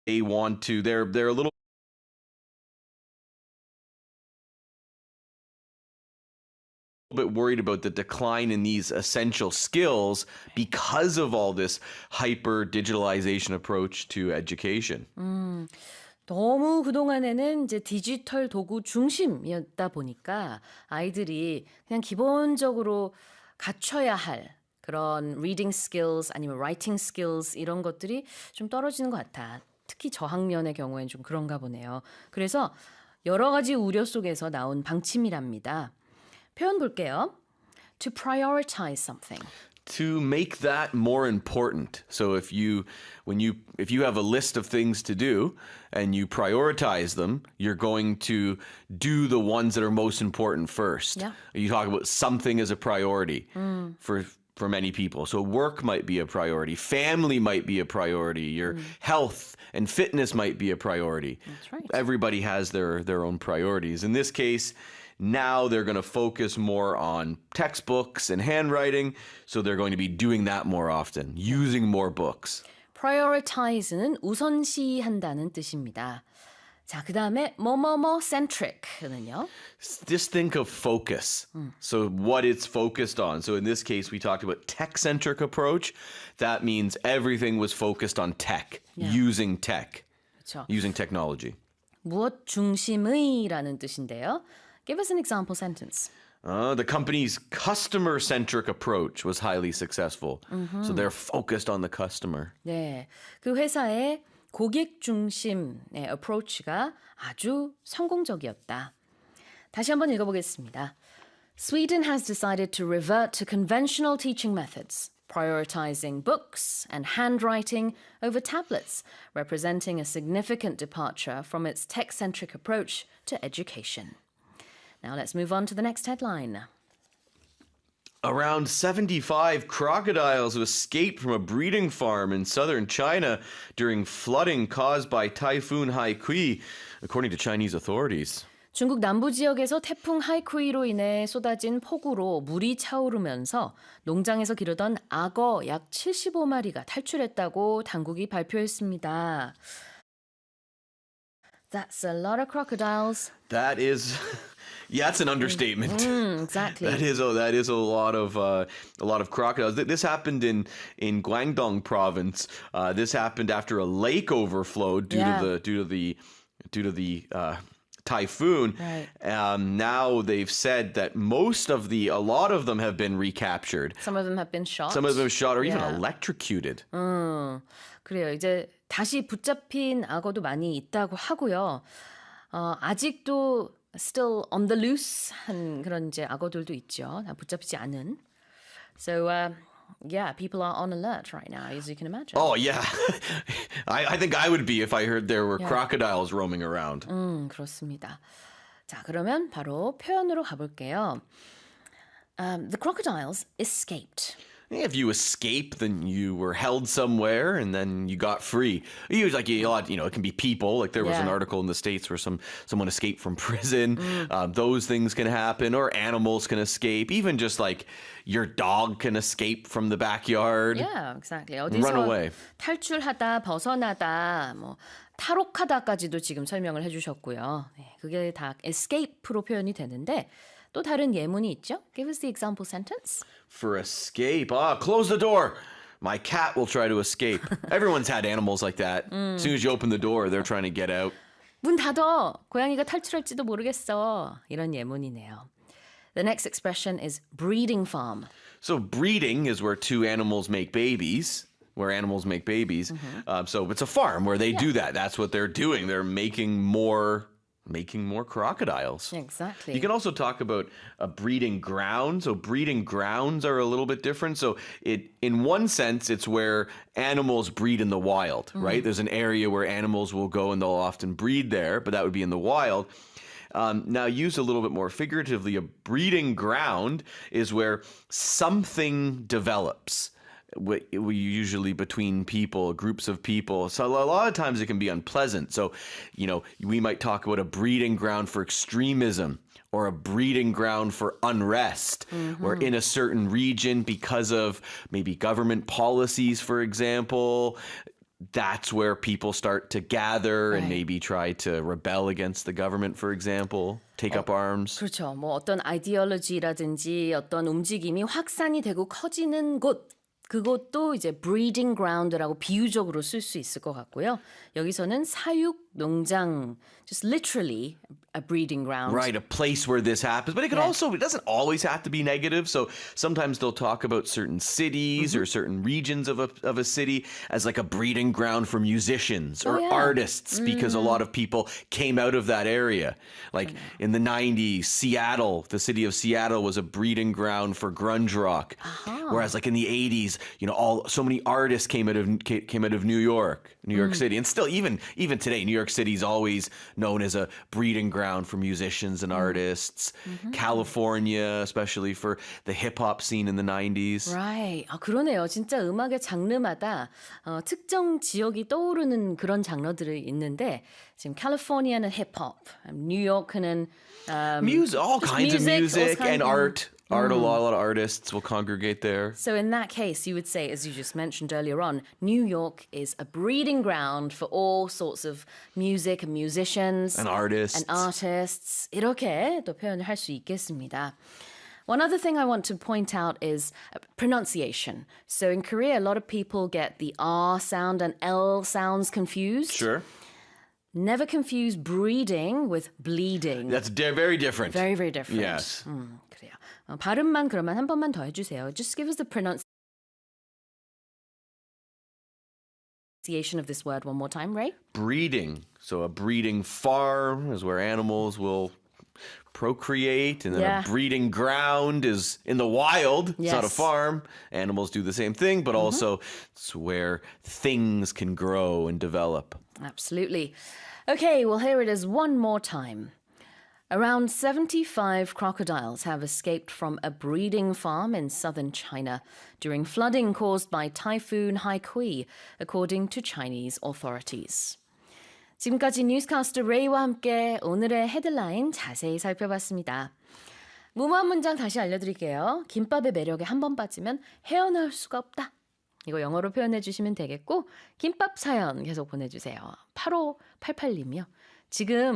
they want to, they're a little bit worried about the decline in these essential skills because of all this hyper digitalization approach to education. 너무 그동안에는 이제 디지털 도구 중심이었다 보니까 아이들이 그냥 기본적으로 갖춰야 할 그런 reading skills 아니면 writing skills 이런 것들이 좀 떨어지는 것 같아. 특히 저학년의 경우엔 좀 그런가 보네요. 그래서 여러 가지 우려 속에서 나온 방침이랍니다. 표현 볼게요. To prioritize something. To make that more important. So if you have a list of things to do and you prioritize them, you're going to do the ones that are most important first. Yeah. You talk about something as a priority for many people. So work might be a priority, family might be a priority, your health and fitness might be a priority. That's right. Everybody has their own priorities. In this case, now they're going to focus more on textbooks and handwriting, so they're going to be doing that more often, using more books. prioritize는 우선시한다는 뜻입니다. 자, 그 다음에 뭐뭐뭐 centric는요. Just think of focus. So what it's focused on. So in this case, we talked about tech-centric approach. That means everything was focused on tech, using tech, 그렇죠. using technology. 무엇 중심의라는 뜻인데요. Give us an example sentence. The company's customer-centric approach was highly successful. So they're focused on the customer. 네, 그 회사의 고객 중심의 approach가 아주 성공적이었다. 다시 한번 읽어보겠습니다. Sweden has decided to revert to conventional teaching methods, prioritizing books and handwriting over tablets, representing a significant departure from its tech-centric approach to education. Now let's move on to the next headline. Around 75 crocodiles have escaped from a breeding farm in southern China during flooding caused by Typhoon Haikui, according to Chinese authorities. 중국 남부 지역에서 태풍 하이쿠이로 인해 쏟아진 폭우로 물이 차오르면서 농장에서 기르던 악어 약 75마리가 탈출했다고 당국이 발표했습니다. That's a lot of crocodiles. That is, yeah, that's an understatement. Exactly. That is a lot of crocodiles. This happened in Guangdong province. This happened after a lake overflowed due to the typhoon. Right. Now they've said that a lot of them have been recaptured. Some of them have been shot. Some of them shot or even Yeah. electrocuted. 그래요. 이제 다시 붙잡힌 악어도 많이 있다고 하고요. 아직도 still on the loose 한 그런 이제 악어들도 있죠. 다 붙잡히지 않은. So yeah, people are on alert right now, as you can imagine. Oh yeah, I think I would be if I heard there were crocodiles roaming around. 그렇습니다. 자, 그러면 바로 표현으로 가볼게요. The crocodiles escaped. If you escape, then you were held somewhere and then you got free. Usually, like it can be people. Like there was an article in the States where someone escaped from prison. Those things can happen, or animals can escape. Even just like your dog can escape from the backyard. Yeah, exactly. Run 어디서 away. 탈출하다, 벗어나다, 뭐 탈옥하다까지도 지금 설명을 해주셨고요. 네, 그게 다 escape로 표현이 되는데 또 다른 예문이 있죠? Give us the example sentence. For escape, close the door. My cat will try to escape. Everyone's had animals like that. As soon as you open the door, they're trying to get out. 문 닫어. 고양이가 탈출할지도 모르겠어. 이런 예문이네요. The next expression is breeding farm. So breeding is where two animals make babies. Where animals make babies. So it's a farm where they do that. That's what they're doing. They're making more crocodiles. Exactly. You can also talk about a breeding ground. So breeding grounds are a little bit different. So in one sense, it's where animals breed in the wild, right? There's an area where animals will go and they'll often breed there, but that would be in the wild. Now, used a little bit more figuratively, a breeding ground is where something develops. We usually between people, groups of people. So a lot of times it can be unpleasant. So, we might talk about a breeding ground for extremism or a breeding ground for unrest or in a certain region because of maybe government policies, for example. that's where people start to gather and Right. maybe try to rebel against the government, for example, take up arms. 그렇죠. 뭐 어떤 아이디올로지라든지 어떤 움직임이 확산이 되고 커지는 곳 그것도 이제 breeding ground라고 비유적으로 쓸 수 있을 것 같고요. 여기서는 사육 농장 just literally a breeding ground. Right, a place where this happens. But it can also, it doesn't always have to be negative. So sometimes they'll talk about certain cities or certain regions of a city as like a breeding ground for musicians or yeah. artists because a lot of people came out of that area. Like in the 90s, Seattle, the city of Seattle was a breeding ground for grunge rock. Whereas like in the 80s, you know, so many artists came out of New York City. And still even today, New York City is always known as a breeding ground for musicians and artists. California, especially for the hip hop scene in the 90s. Right. 아, 그러네요. 진짜 음악의 장르마다 특정 지역이 떠오르는 그런 장르들이 있는데 지금 캘리포니아는 힙합, 뉴요크는 Music, all just kinds of music all and kinds of- art. Art, a lot of artists will congregate there. So in that case, you would say, as you just mentioned earlier on, New York is a breeding ground for all sorts of music and musicians. And artists. And artists. 이렇게 또 표현을 할 수 있겠습니다. One other thing I want to point out is pronunciation. So in Korea, a lot of people get the R sound and L sounds confused. Sure. Never confuse breeding with bleeding. That's very different. Very, very different. Yes. 그래요. 발음만 그러면 한 번만 더 해주세요. Just give us the pronunciation of this word one more time, Ray. Breeding. So a breeding farm is where animals will procreate, and then Yeah. a breeding ground is in the wild. It's not a Yes. farm. Animals do the same thing, but also it's where things can grow and develop. Absolutely. Okay, well, here it is one more time. Around 75 crocodiles have escaped from a breeding farm in southern China during flooding caused by Typhoon Haikui, according to Chinese authorities. 지금까지 뉴스캐스터 레이와 함께 오늘의 헤드라인 자세히 살펴봤습니다. 무모한 문장 다시 알려드릴게요. 김밥의 매력에 한 번 빠지면 헤어나올 수가 없다. 이거 영어로 표현해 주시면 되겠고 김밥 사연 계속 보내주세요. 8588님이요. 지금